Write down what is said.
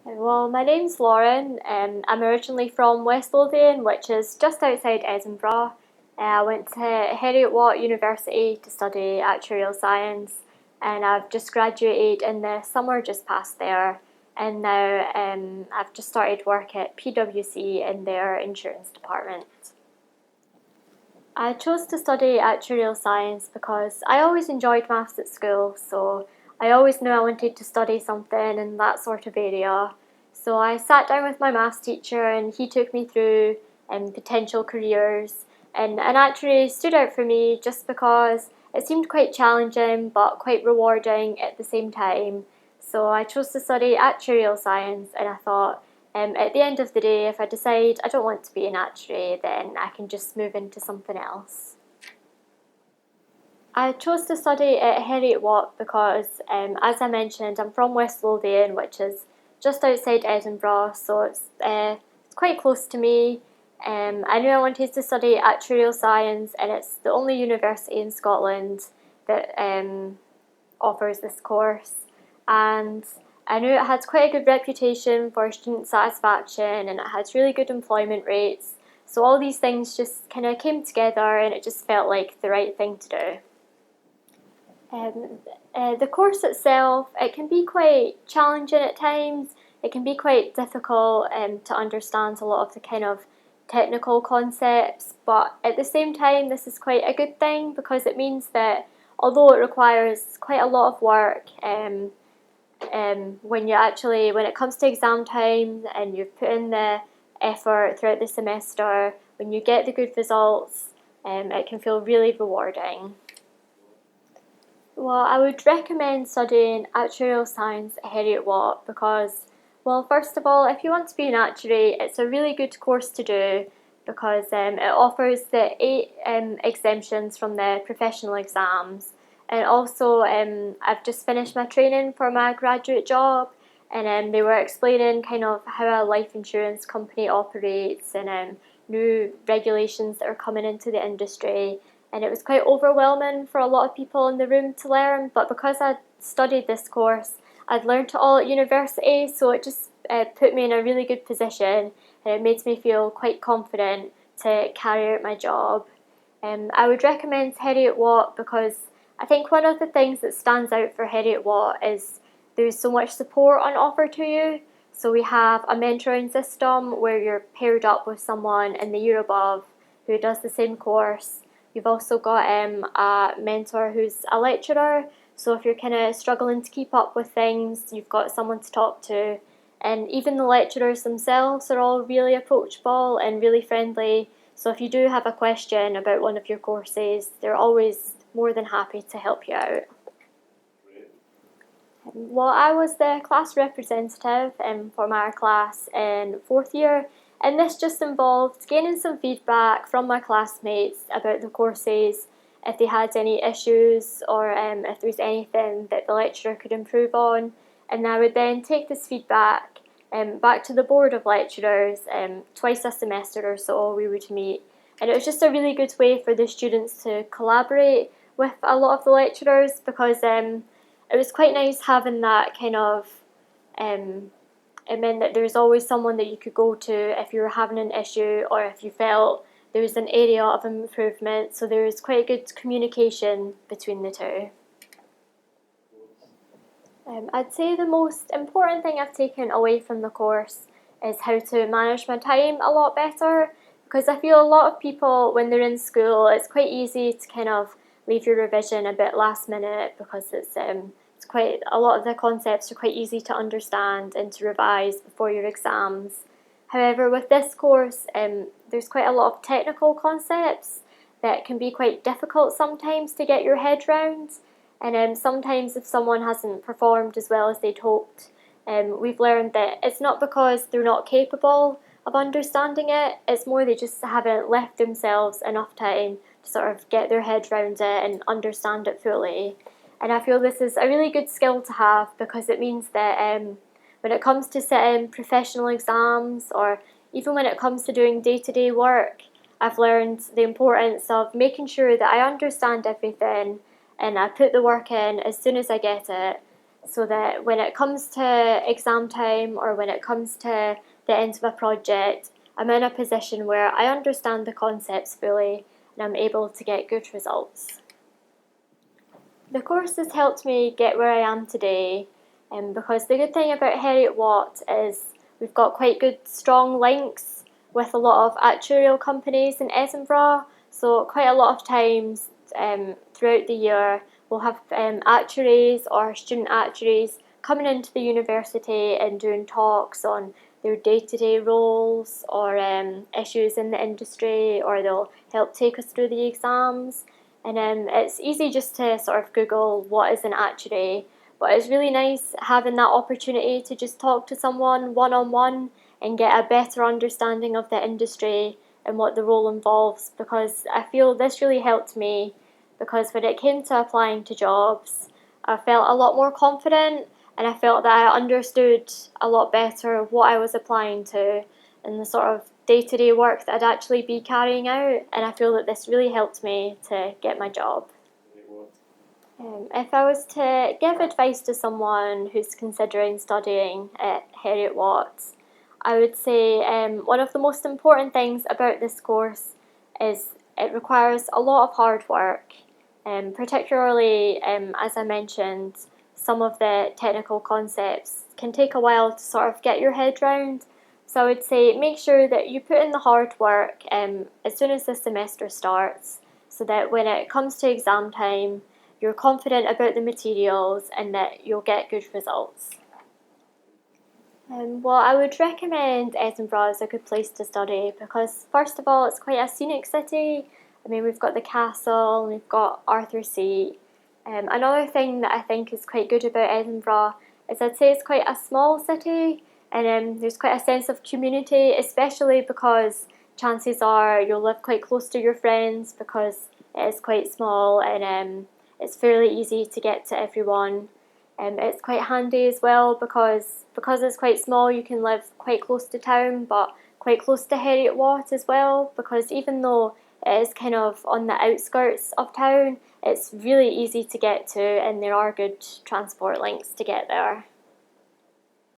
Well, my name's Lauren. I'm originally from West Lothian, which is just outside Edinburgh. I went to Heriot Watt University to study actuarial science, and I've just graduated in the summer just past there. And now I've just started work at PWC in their insurance department. I chose to study actuarial science because I always enjoyed maths at school, so I always knew I wanted to study something in that sort of area. So I sat down with my maths teacher and he took me through potential careers, and actually stood out for me just because it seemed quite challenging but quite rewarding at the same time. So I chose to study actuarial science, and I thought, at the end of the day, if I decide I don't want to be an actuary, then I can just move into something else. I chose to study at Heriot Watt because, as I mentioned, I'm from West Lothian, which is just outside Edinburgh, so it's quite close to me. I knew I wanted to study actuarial science, and it's the only university in Scotland that offers this course. And I knew it had quite a good reputation for student satisfaction, and it had really good employment rates. So all these things just kind of came together, and it just felt like the right thing to do. The course itself, it can be quite challenging at times. It can be quite difficult to understand a lot of the kind of technical concepts, but at the same time, this is quite a good thing because it means that although it requires quite a lot of work, when it comes to exam time and you've put in the effort throughout the semester, when you get the good results, it can feel really rewarding. Well, I would recommend studying actuarial science at Heriot Watt because, well, first of all, if you want to be an actuary, it's a really good course to do because it offers the 8 exemptions from the professional exams. And also, I've just finished my training for my graduate job, and they were explaining kind of how a life insurance company operates and new regulations that are coming into the industry. And it was quite overwhelming for a lot of people in the room to learn, but because I'd studied this course, I'd learned it all at university, so it just put me in a really good position, and it made me feel quite confident to carry out my job. I would recommend Heriot Watt because I think one of the things that stands out for Heriot Watt is there's so much support on offer to you. So we have a mentoring system where you're paired up with someone in the year above who does the same course. You've also got a mentor who's a lecturer, so if you're kind of struggling to keep up with things, you've got someone to talk to. And even the lecturers themselves are all really approachable and really friendly, so if you do have a question about one of your courses, they're always more than happy to help you out. Well, I was the class representative for my class in 4th year, and this just involved gaining some feedback from my classmates about the courses, if they had any issues or if there was anything that the lecturer could improve on. And I would then take this feedback back to the board of lecturers. Twice a semester or so we would meet, and it was just a really good way for the students to collaborate with a lot of the lecturers because it was quite nice having that kind of it meant that there was always someone that you could go to if you were having an issue or if you felt there was an area of improvement, so there was quite good communication between the two. I'd say the most important thing I've taken away from the course is how to manage my time a lot better, because I feel a lot of people when they're in school, it's quite easy to kind of leave your revision a bit last minute because it's quite a lot of the concepts are quite easy to understand and to revise before your exams. However, with this course, there's quite a lot of technical concepts that can be quite difficult sometimes to get your head round. And sometimes if someone hasn't performed as well as they'd hoped, we've learned that it's not because they're not capable of understanding it, it's more they just haven't left themselves enough time to sort of get their head round it and understand it fully. And I feel this is a really good skill to have because it means that when it comes to sitting professional exams or even when it comes to doing day-to-day work, I've learned the importance of making sure that I understand everything and I put the work in as soon as I get it. so that when it comes to exam time or when it comes to the end of a project, I'm in a position where I understand the concepts fully and I'm able to get good results. The course has helped me get where I am today, because the good thing about Heriot Watt is we've got quite good strong links with a lot of actuarial companies in Edinburgh, so quite a lot of times throughout the year we'll have actuaries or student actuaries coming into the university and doing talks on their day-to-day roles or issues in the industry, or they'll help take us through the exams. And it's easy just to sort of Google what is an actuary, but it's really nice having that opportunity to just talk to someone one-on-one and get a better understanding of the industry and what the role involves, because I feel this really helped me, because when it came to applying to jobs, I felt a lot more confident and I felt that I understood a lot better what I was applying to and the sort of day-to-day work that I'd actually be carrying out, and I feel that this really helped me to get my job. If I was to give advice to someone who's considering studying at Heriot Watt, I would say one of the most important things about this course is it requires a lot of hard work, particularly as I mentioned, some of the technical concepts can take a while to sort of get your head round. So I would say make sure that you put in the hard work as soon as the semester starts, so that when it comes to exam time, you're confident about the materials and that you'll get good results. Well, I would recommend Edinburgh as a good place to study because, first of all, it's quite a scenic city. I mean, we've got the castle, and we've got Arthur's Seat. Another thing that I think is quite good about Edinburgh is I'd say it's quite a small city, and there's quite a sense of community, especially because chances are you'll live quite close to your friends because it is quite small, and it's fairly easy to get to everyone. It's quite handy as well because it's quite small, you can live quite close to town, but quite close to Heriot Watt as well, because even though it is kind of on the outskirts of town, it's really easy to get to and there are good transport links to get there.